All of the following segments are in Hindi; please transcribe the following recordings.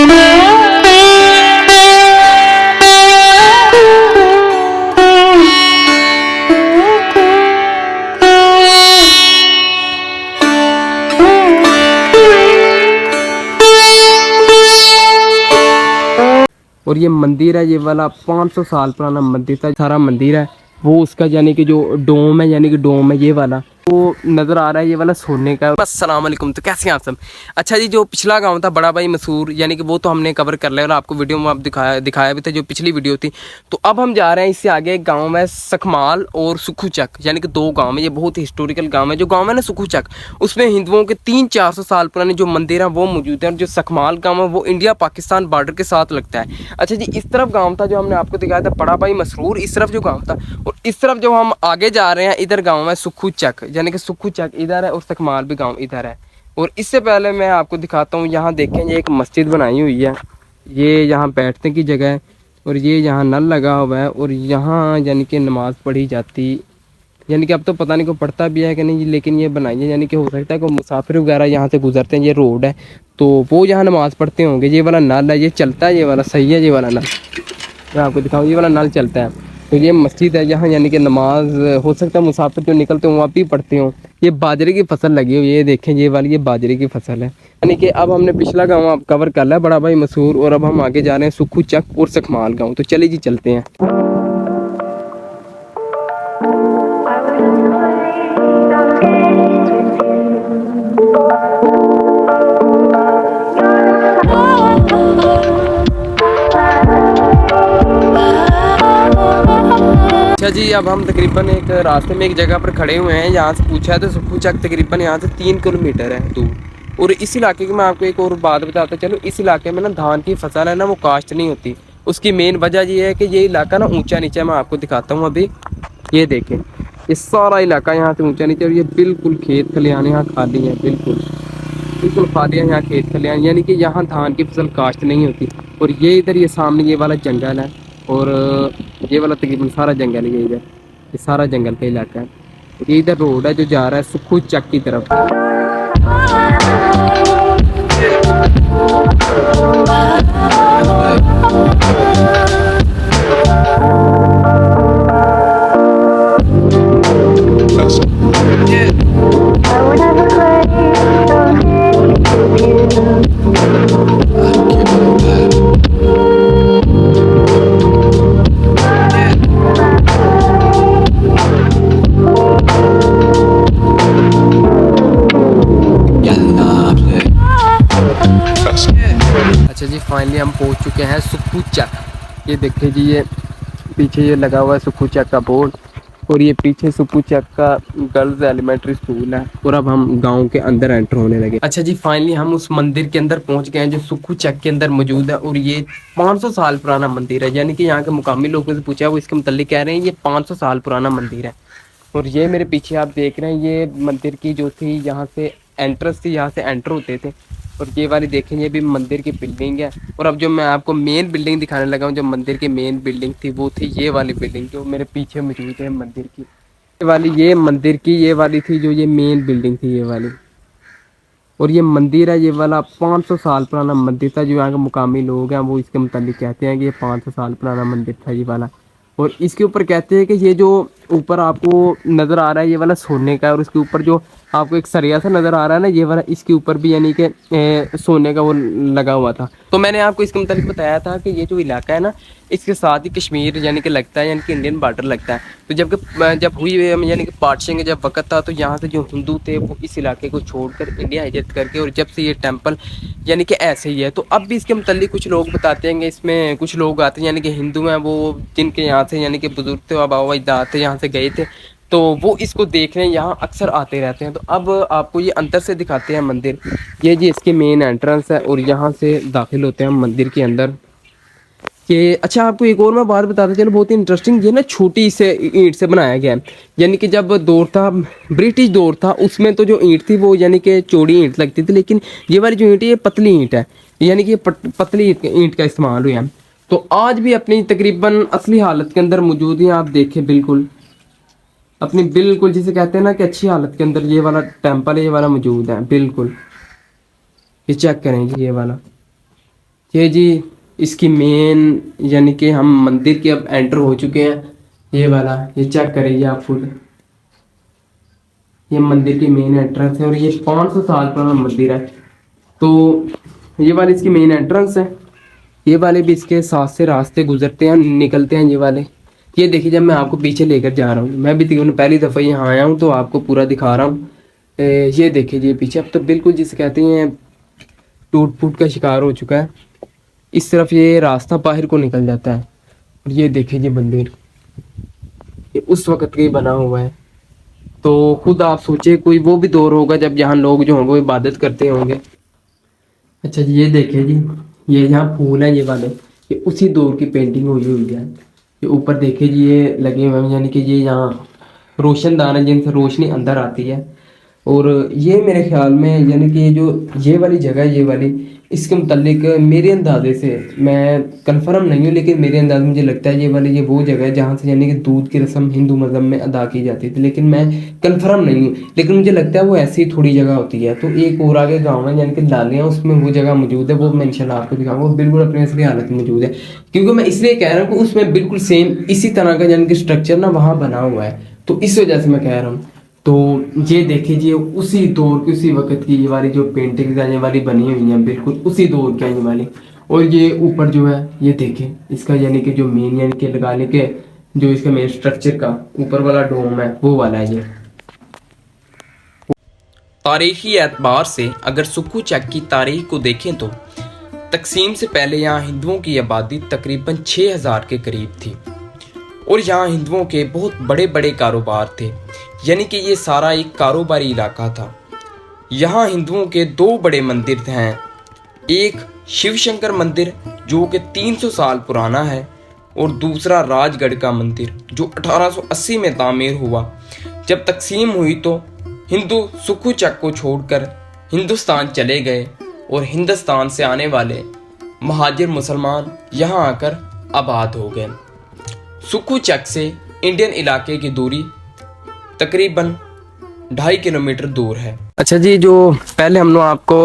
और ये मंदिर है, ये वाला 500 साल पुराना मंदिर था, सारा मंदिर है वो उसका यानी कि जो डोम है, यानी कि डोम है ये वाला वो नज़र आ रहा है, ये वाला सोने का। अस्सलाम वालेकुम, तो कैसे हैं आप सब। अच्छा जी, जो पिछला गांव था बड़ा भाई मसूर, यानी कि वो तो हमने कवर कर लिया और आपको वीडियो में आप दिखाया भी था जो पिछली वीडियो थी। तो अब हम जा रहे हैं इससे आगे एक गाँव है सखमाल और सुखूचक, यानी कि दो गाँव है। ये बहुत हिस्टोरिकल गाँव है। जो गाँव है ना सुखूचक, उसमें हिंदुओं के 300-400 साल पुराने जो मंदिर हैं वो मौजूद हैं। और जो सखमाल गाँव है वो इंडिया पाकिस्तान बॉर्डर के साथ लगता है। अच्छा जी, इस तरफ गाँव था जो हमने आपको दिखाया था बड़ा भाई मसरूर, इस तरफ जो गाँव था। और इस तरफ जो हम आगे जा रहे हैं इधर गाँव है सुखूचक, यानी कि सुखूचक इधर है और सखमाल भी गाँव इधर है। और इससे पहले मैं आपको दिखाता हूँ, यहाँ देखें ये एक मस्जिद बनाई हुई है, ये यहाँ बैठने की जगह है और ये यहाँ नल लगा हुआ है और यहाँ यानी कि नमाज़ पढ़ी जाती, यानी कि अब तो पता नहीं को पढ़ता भी है कि नहीं, लेकिन ये बनाई है, यानी कि हो सकता है कोई मुसाफिर वगैरह यहाँ से गुजरते हैं, ये रोड है तो वो यहाँ नमाज़ पढ़ते होंगे। ये वाला नल है, ये चलता है, ये वाला सही है, ये वाला नल मैं आपको दिखाऊँ, ये वाला नल चलता है। तो ये मस्जिद है यहाँ, यानी कि नमाज हो सकता है मुसाफिर जो निकलते हों वहाँ भी पढ़ते हों। ये बाजरे की फसल लगी हुई है, ये देखें ये वाली, ये बाजरे की फसल है। यानी कि अब हमने पिछला गाँव आप कवर कर लिया बड़ा भाई मसूर, और अब हम आगे जा रहे हैं सुखूचक और सखमाल गाँव। तो चलिए जी चलते हैं। अच्छा जी, अब हम तकरीबन एक रास्ते में एक जगह पर खड़े हुए हैं, यहाँ से पूछा है तो सुखूचक तकरीबन यहाँ से 3 किलोमीटर है दूर। और इस इलाके की मैं आपको एक और बात बताता चलो, इस इलाके में ना धान की फसल है ना वो काश्त नहीं होती। उसकी मेन वजह ये है कि ये इलाका ना ऊंचा नीचा, मैं आपको दिखाता हूँ अभी। ये देखें, ये सारा इलाका यहाँ से ऊंचा नीचा और ये बिल्कुल खेत खलियान यहाँ खाली है, बिल्कुल बिल्कुल खाली है यहाँ खेत खलियान, यानी कि यहाँ धान की फसल काश्त नहीं होती। और ये इधर ये सामने ये वाला जंगल है और ये वाला तकरीबन सारा जंगल है, ये सारा जंगल का इलाका है। ये इधर रोड है जो जा रहा है सुखूचक की तरफ। अच्छा जी, फाइनली हम पहुंच चुके हैं सुखूचक। ये देखिए जी, ये पीछे ये लगा हुआ है सुखूचक का बोर्ड और ये पीछे सुखूचक का गर्ल्स एलिमेंट्री स्कूल है। और अब हम गांव के अंदर एंटर होने लगे। अच्छा जी, फाइनली हम उस मंदिर के अंदर पहुंच गए हैं जो सुखूचक के अंदर मौजूद है। और ये 500 साल पुराना मंदिर है, यानी कि यहाँ के मुकामी लोगों से पूछा है वो इसके मुतालिक कह रहे हैं ये 500 साल पुराना मंदिर है। और ये मेरे पीछे आप देख रहे हैं, ये मंदिर की जो थी यहाँ से एंट्रेंस थी, यहाँ से एंटर होते थे। और ये वाली देखेंगे भी मंदिर की बिल्डिंग है। और अब जो मैं आपको मेन बिल्डिंग दिखाने लगा हूँ, जो मंदिर की मेन बिल्डिंग थी वो थी ये वाली बिल्डिंग जो मेरे पीछे मौजूद है मंदिर की। ये वाली, ये मंदिर की ये वाली थी जो ये मेन बिल्डिंग थी ये वाली। और ये मंदिर है, ये वाला 500 साल पुराना मंदिर था। जो यहाँ के मुकामी लोग हैं वो इसके मुतालिक कहते हैं कि ये 500 साल पुराना मंदिर था ये वाला। और इसके ऊपर कहते हैं कि ये जो ऊपर आपको नज़र आ रहा है ये वाला सोने का है। और इसके ऊपर जो आपको एक सरिया सा नज़र आ रहा है ना ये वाला, इसके ऊपर भी यानी कि सोने का वो लगा हुआ था। तो मैंने आपको इसके मुताबिक बताया था कि ये जो इलाका है ना इसके साथ ही कश्मीर यानी कि लगता है, यानी कि इंडियन बॉर्डर लगता है। तो जब हुई यानी कि पार्टीशन के जब वक्त था तो यहाँ से जो हिंदू थे वो इस इलाके को छोड़कर इंडिया हिजरत करके, और जब से ये टेम्पल यानी कि ऐसे ही है। तो अब भी इसके मुतालिक कुछ लोग बताते हैं कि इसमें कुछ लोग आते हैं यानी कि हिंदू हैं वो, जिनके यहाँ से यानी कि बुजुर्ग थे बाबा अजदाद थे यहाँ से गए थे, तो वो इसको देखने यहाँ अक्सर आते रहते हैं। तो अब आपको ये अंदर से दिखाते हैं मंदिर। ये जी इसकी मेन एंट्रेंस है और यहाँ से दाखिल होते हैं मंदिर के अंदर कि अच्छा आपको एक और मैं बात बताता चलो, बहुत ही इंटरेस्टिंग। ये ना छोटी से ईंट से बनाया गया है, यानी कि जब दौर था ब्रिटिश दौर था उसमें तो जो ईंट थी वो यानी कि चौड़ी ईंट लगती थी, लेकिन ये वाली जो ईंट है ये पतली ईंट है, यानी कि पतली ईंट का इस्तेमाल हुआ है। तो आज भी अपनी तकरीबन असली हालत के अंदर मौजूद है। आप देखें बिल्कुल अपनी, बिल्कुल जिसे कहते हैं ना कि अच्छी हालत के अंदर ये वाला टेम्पल है, ये वाला मौजूद है बिल्कुल। ये चेक करें जी ये वाला, ये जी इसकी मेन, यानी कि हम मंदिर के अब एंटर हो चुके हैं। ये वाला, ये चेक करिए आप खुद, ये मंदिर की मेन एंट्रेंस है और ये 500 साल पुराना मंदिर है। तो ये वाली इसकी मेन एंट्रेंस है। ये वाले भी इसके साथ से रास्ते गुजरते हैं, निकलते हैं ये वाले। ये देखिए, जब मैं आपको पीछे लेकर जा रहा हूँ, मैं भी तकरीबन पहली दफ़ा यहाँ आया हूँ तो आपको पूरा दिखा रहा हूँ। ये देखिए जी पीछे, अब तो बिल्कुल जिसे कहते हैं टूट फूट का शिकार हो चुका है। इस तरफ ये रास्ता बाहर को निकल जाता है। और ये देखिए जी मंदिर, ये उस वक्त का ही बना हुआ है। तो खुद आप सोचिए, कोई वो भी दौर होगा जब यहाँ लोग जो होंगे वो इबादत करते होंगे। अच्छा जी, ये देखिए जी, ये यहाँ फूल है ये वाले, ये उसी दौर की पेंटिंग हुई हुई है। ये ऊपर देखिए जी, ये लगे हुए हैं, यानी कि ये यहाँ रोशनदान है जिनसे रोशनी अंदर आती है। और ये मेरे ख्याल में, यानी कि जो ये वाली जगह है, ये वाली, इसके मुतालिक मेरे अंदाजे से, मैं कंफर्म नहीं हूँ लेकिन मेरे अंदाजे मुझे लगता है ये वाली, ये वो जगह है जहाँ से यानी कि दूध की रस्म हिंदू मज़हब में अदा की जाती थी। लेकिन मैं कंफर्म नहीं हूँ, लेकिन मुझे लगता है वो ऐसी थोड़ी जगह होती है। तो एक और आगे गाँव है यानी कि लालियाँ, उसमें वो जगह मौजूद है, वो मैं इंशाल्लाह आपको दिखाऊंगा। वो बिल्कुल अपनी असली हालत में मौजूद है, क्योंकि मैं इसलिए कह रहा हूँ कि उसमें बिल्कुल सेम इसी तरह का यानी कि स्ट्रक्चर ना वहाँ बना हुआ है, तो इस वजह से मैं कह रहा हूँ। तो ये देखिए जी, उसी दौर की, उसी वक्त की ये वाली जो पेंटिंग्स हैं ये वाली बनी हुई हैं, बिल्कुल उसी दौर की ये वाली। और ये ऊपर जो है ये देखें, इसका यानी कि जो मेन यानी कि लगाने के जो इसका मेन स्ट्रक्चर का ऊपर वाला डोम है वो वाला है ये। तारीखी एतबार से अगर सुक्कू चक की तारीख को देखें तो तकसीम से पहले यहाँ हिंदुओं की आबादी तकरीबन 6000 के करीब थी और यहाँ हिंदुओं के बहुत बड़े बड़े कारोबार थे, यानी कि ये सारा एक कारोबारी इलाका था। यहाँ हिंदुओं के 2 बड़े मंदिर हैं, एक शिव शंकर मंदिर जो कि 300 साल पुराना है और दूसरा राजगढ़ का मंदिर जो 1880 में तामीर हुआ। जब तकसीम हुई तो हिंदू सुक्कू चक को छोड़कर हिंदुस्तान चले गए और हिंदुस्तान से आने वाले महाजिर मुसलमान यहाँ आकर आबाद हो गए। सुक्कू चक से इंडियन इलाके की दूरी तकरीबन 2.5 किलोमीटर दूर है। अच्छा जी, जो पहले हमने आपको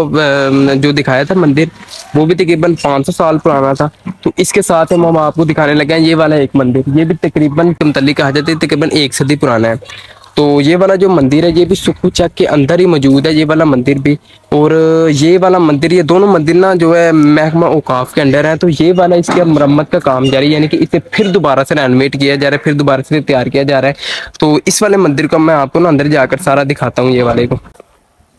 जो दिखाया था मंदिर, वो भी तकरीबन 500 साल पुराना था। तो इसके साथ हम आपको दिखाने लगे हैं ये वाला एक मंदिर, ये भी तकरीबन मुतल्लिक कहा जाता है तकरीबन 1 सदी पुराना है। तो ये वाला जो मंदिर है ये भी सुक्कू चक के अंदर ही मौजूद है, ये वाला मंदिर भी। और ये वाला मंदिर, ये दोनों मंदिर ना जो है महकमा औकाफ के अंडर है। तो ये वाला, इसकी अब मरम्मत का काम जारी, यानी कि इसे फिर दोबारा से रेनोवेट किया जा रहा है, फिर दोबारा से तैयार किया जा रहा है। तो इस वाले मंदिर को मैं आपको ना अंदर जाकर सारा दिखाता हूँ, ये वाले को।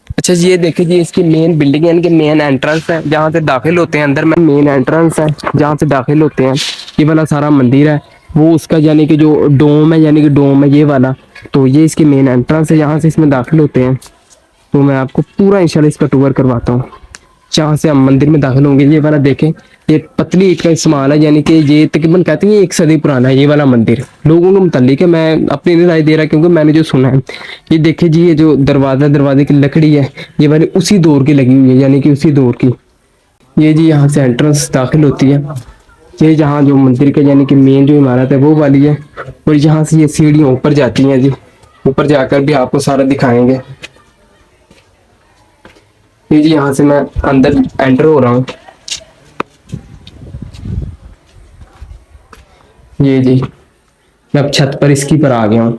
अच्छा जी, ये देखिए जी, इसकी मेन बिल्डिंग यानी कि मेन एंट्रेंस है जहाँ से दाखिल होते हैं अंदर में, मेन एंट्रेंस है जहाँ से दाखिल होते हैं। ये वाला सारा मंदिर है, वो उसका यानी कि जो डोम है, यानी कि डोम है ये वाला। तो ये इसकी मेन एंट्रेंस है, यहाँ से इसमें दाखिल होते हैं। तो मैं आपको पूरा इंशाल्लाह इसका टूर करवाता हूँ जहाँ से हम मंदिर में दाखिल होंगे। ये वाला देखें, ये पतली ईंट का इस्तेमाल है, यानी कि ये तकरीबन कहते हैं 1 सदी पुराना है ये वाला मंदिर। लोगों को मुतल्लिक है, मैं अपनी नहीं राय दे रहा क्योंकि मैंने जो सुना है। ये देखिए जी, ये जो दरवाजे की लकड़ी है ये वाली उसी दौर की लगी हुई है, यानी कि उसी दौर की। ये जी यहाँ से एंट्रेंस दाखिल होती है, ये जहाँ जो मंदिर के यानी कि मेन जो इमारत है वो वाली है। और यहाँ से ये सीढ़ियाँ ऊपर जाती हैं जी, ऊपर जाकर भी आपको सारा दिखाएंगे। ये जी यहाँ से मैं अंदर एंटर हो रहा हूँ। ये जी मैं अब छत पर इसकी पर आ गया हूँ।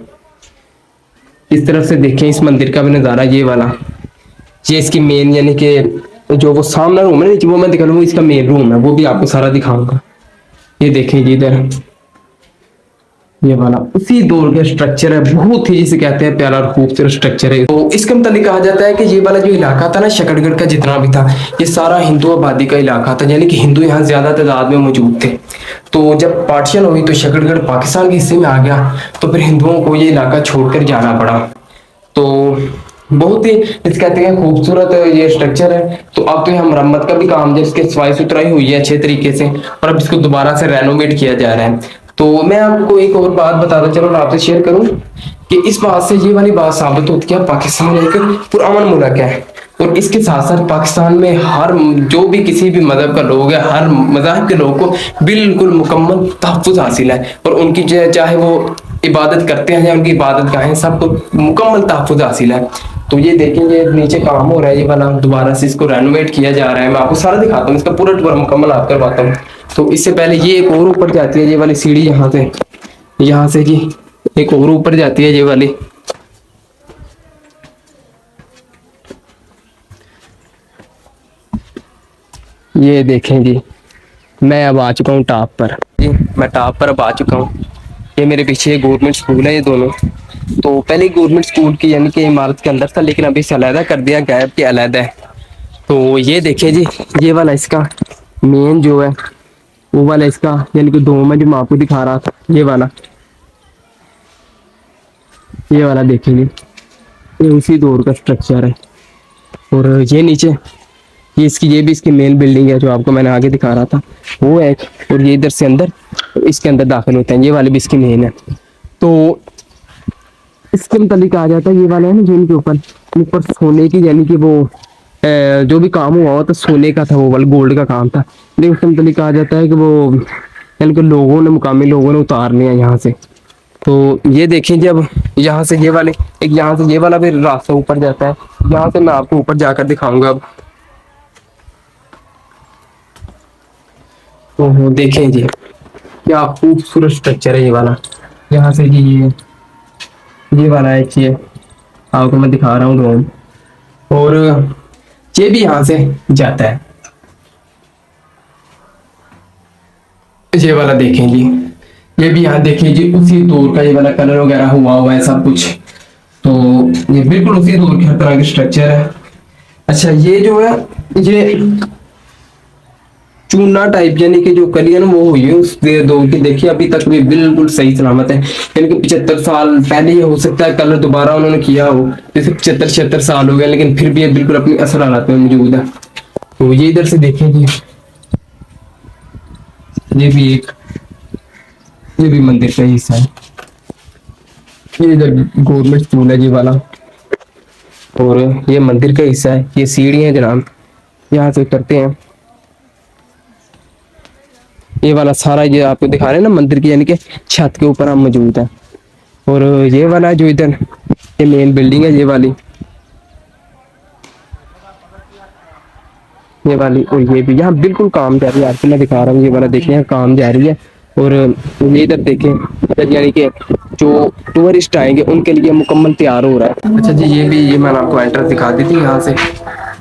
इस तरफ से देखें इस मंदिर का भी नज़ारा, ये वाला, ये इसकी मेन यानी कि जो वो सामने रूम है वो मैं दिखा रहा हूँ, इसका मेन रूम है, वो भी आपको सारा दिखाऊंगा। ये देखें जी इधर, ये वाला उसी दौर का स्ट्रक्चर है, बहुत ही जिसे कहते हैं प्यारा और खूबसूरत स्ट्रक्चर है। तो इसके मुताबिक कहा जाता है कि ये वाला जो इलाका था ना, शकरगढ़ का जितना भी था, ये सारा हिंदू आबादी का इलाका था, यानी कि हिंदू यहाँ ज्यादा तादाद में मौजूद थे। तो जब पार्टीशन हुई तो शकरगढ़ पाकिस्तान के हिस्से में आ गया, तो फिर हिंदुओं को ये इलाका छोड़कर जाना पड़ा। तो बहुत ही जिसे कहते हैं खूबसूरत ये स्ट्रक्चर है। तो अब तो यहाँ मरम्मत का भी काम, जिसके सफाई सुथराई हुई है अच्छे तरीके से, और अब इसको दोबारा से रेनोवेट किया जा रहा है। तो मैं आपको एक और बात बताता चलो, आपसे शेयर करूं कि इस बात से ये वाली बात साबित होती है पाकिस्तान एक पुरअमन मुल्क है, और इसके साथ साथ पाकिस्तान में हर जो भी किसी भी मजहब का लोग है, हर मजहब के लोगों को बिल्कुल मुकम्मल तहफ़्फ़ुज़ हासिल है, और उनकी चाहे वो इबादत करते हैं या उनकी इबादत गाहें, सबको मुकम्मल तहफ़्फ़ुज़ हासिल है। तो ये देखेंगे नीचे काम हो रहा है, ये वाला दोबारा से इसको रेनोवेट किया जा रहा है। मैं आपको सारा दिखाता हूँ, इसका पूरा टूर मुकम्मल आप करवाता हूँ। तो इससे पहले ये एक और ऊपर जाती है ये वाली सीढ़ी, यहाँ से जी एक और ऊपर जाती है ये वाली। ये देखें जी, मैं अब आ चुका हूँ टॉप पर जी, मैं टॉप पर अब आ चुका हूँ। ये मेरे पीछे गवर्नमेंट स्कूल है ये दोनों। तो पहले गवर्नमेंट स्कूल की यानी कि इमारत के अंदर था, लेकिन अभी इसे अलहदा कर दिया गया है कि अलहदा है। तो ये देखिए जी, ये वाला इसका मेन जो है वो वाला इसका यानी कि दो में जो मैं आपको दिखा रहा था, ये वाला देखेंगे, ये उसी दौर का स्ट्रक्चर है। और ये नीचे ये भी इसकी मेन बिल्डिंग है जो आपको मैंने आगे दिखा रहा था, वो है। और ये इधर से अंदर इसके अंदर दाखिल होते हैं, ये वाले भी इसकी मेन है। तो इसके मुतालिक आ जाता है ये वाला है ना, जो इनके ऊपर ऊपर सोने की यानी कि वो जो भी काम हुआ तो सोने का था, वो वाला गोल्ड का काम था। लेकिन उसके मुतालिक आ जाता है कि वो यानी कि मुकामी लोगों ने उतार लिया यहाँ से। तो ये देखें जब यहाँ से ये वाले एक यहाँ से ये वाला भी रास्ता ऊपर जाता है, यहाँ से मैं आपको ऊपर जाकर दिखाऊंगा अब। तो देखें जी, क्या खूबसूरत स्ट्रक्चर है ये वाला। यहाँ से जी ये वाला है, ये आपको मैं दिखा रहा हूँ रूम। और ये भी यहाँ से जाता है, ये वाला देखें जी, ये भी यहाँ देखें जी, उसी दौर का ये वाला कलर वगैरह हुआ है सब कुछ। तो ये बिल्कुल उसी दौर के हर तरह के स्ट्रक्चर है। अच्छा ये जो है ये चूना टाइप यानी कि जो कली है ना वो हुई है उस दौर की, देखिए अभी तक भी बिल्कुल सही सलामत है। यानी कि 75 साल पहले ही हो सकता है कलर दोबारा उन्होंने किया हो, जैसे 75-76 साल हो गए, लेकिन फिर भी ये बिल्कुल अपनी असल हालत में मौजूद है। तो ये इधर से देखें जी, ये भी मंदिर का हिस्सा है। ये इधर गवर्नमेंट स्कूल है ये वाला, और ये मंदिर का हिस्सा है। ये सीढ़ियाँ जनाब, यहाँ से उतरते हैं। ये वाला सारा ये आपको दिखा रहे हैं ना मंदिर की यानी कि छत के ऊपर हम मौजूद है। और ये वाला जो इधर ये मेन बिल्डिंग है ये वाली, और ये भी यहाँ बिल्कुल काम जारी है। आपको मैं दिखा रहा हूँ, ये वाला देखिए यहाँ काम जारी है। और ये इधर देखें, इधर यानी कि जो टूरिस्ट आएंगे उनके लिए मुकम्मल तैयार हो रहा है। अच्छा जी, ये मैंने आपको एंट्रेंस दिखा दी थी यहाँ से,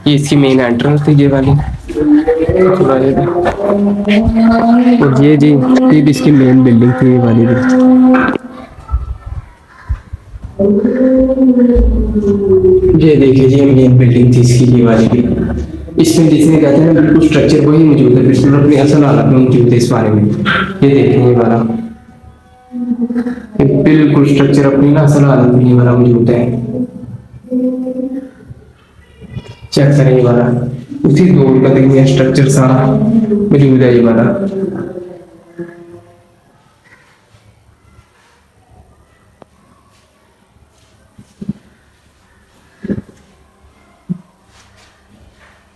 ये इसकी मेन एंट्रेंस थी ये वाली। थोड़ा ये भी, और ये जी ये भी इसकी मेन बिल्डिंग थी ये वाली भी। ये देखिए जी मेन बिल्डिंग थी इसकी ये वाली भी। इसमें जिसने कहते हैं बिल्कुल स्ट्रक्चर वही मौजूद है, बिल्कुल अपनी असल हालत में मौजूद है इस बारे में। ये देखिए ये वाला बिल्कुल स्ट्रक्चर अपनी ना असल हालत में ये वाला मौजूद है। चेक करें ये वाला उसी दौर का देखिए स्ट्रक्चर सारा मौजूद है ये वाला।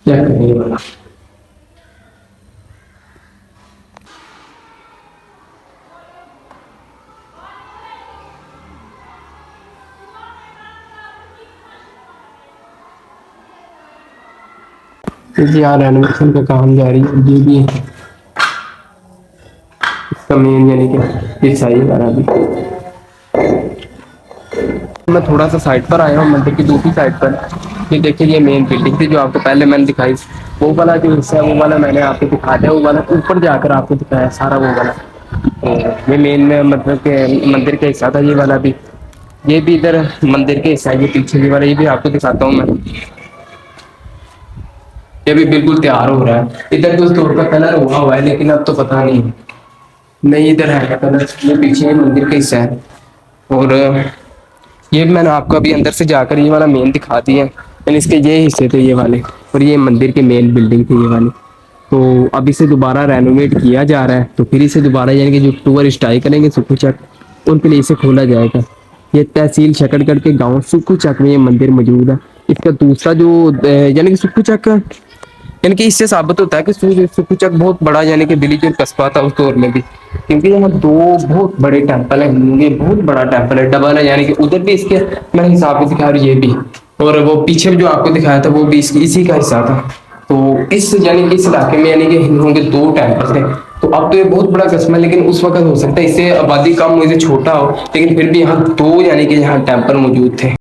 चेक करें ये वाला। जी यहाँ रेनोवेशन का काम जारी है। ये भी इसका मेन यानी कि हिस्सा ही वाला भी। मैं थोड़ा सा साइड पर आया हूँ मंदिर की दूसरी साइड पर। ये देखिए ये मेन बिल्डिंग थी जो आपको पहले मैंने दिखाई, वो वाला जो हिस्सा है वो वाला मैंने आपको दिखा दिया, वो वाला ऊपर जाकर आपको दिखाया सारा वो वाला। तो ये मेन मतलब के मंदिर का हिस्सा था ये वाला भी। ये भी इधर मंदिर के हिस्सा है, ये पीछे ये वाला, ये भी आपको दिखाता हूँ मैं। ये भी बिल्कुल तैयार हो रहा है। इधर तो उस दौर का कलर हुआ है लेकिन अब तो पता नहीं इधर है कलर। ये पीछे मंदिर का हिस्सा है। और ये मैंने आपको अभी अंदर से जाकर ये वाला मेन दिखा दिया है, इसके ये हिस्से थे ये वाले, और ये मंदिर के मेन बिल्डिंग थी ये वाली। तो अब इसे दोबारा रेनोवेट किया जा रहा है, तो फिर इसे दोबारा यानी कि जो टूरिस्ट आए करेंगे सुक्कू चक, उनके लिए इसे खोला जाएगा। ये तहसील शकरगढ़ के गांव सुक्कू चक में ये मंदिर मौजूद है। इसका दूसरा जो यानी कि सुक्कू चक यानी कि इससे साबित होता है कि सुक्कू चक बहुत बड़ा यानी कि विलेज और कस्बा था उस दौर में भी, क्योंकि यहाँ दो बहुत बड़े टेंपल है, ये बहुत बड़ा टेंपल है, डबल है, यानी कि उधर भी इसके मैंने हिसाब से दिखा, और ये भी और वो पीछे जो आपको दिखाया था वो भी इसी का हिस्सा था। तो इस यानी कि इस इलाके में यानी कि हिंदुओं के 2 टेम्पल थे। तो अब तो ये बहुत बड़ा कस्बा है, लेकिन उस वक्त हो सकता है इससे आबादी कम हो, इसे छोटा हो, लेकिन फिर भी यहाँ 2 यानी कि यहाँ टेम्पल मौजूद थे।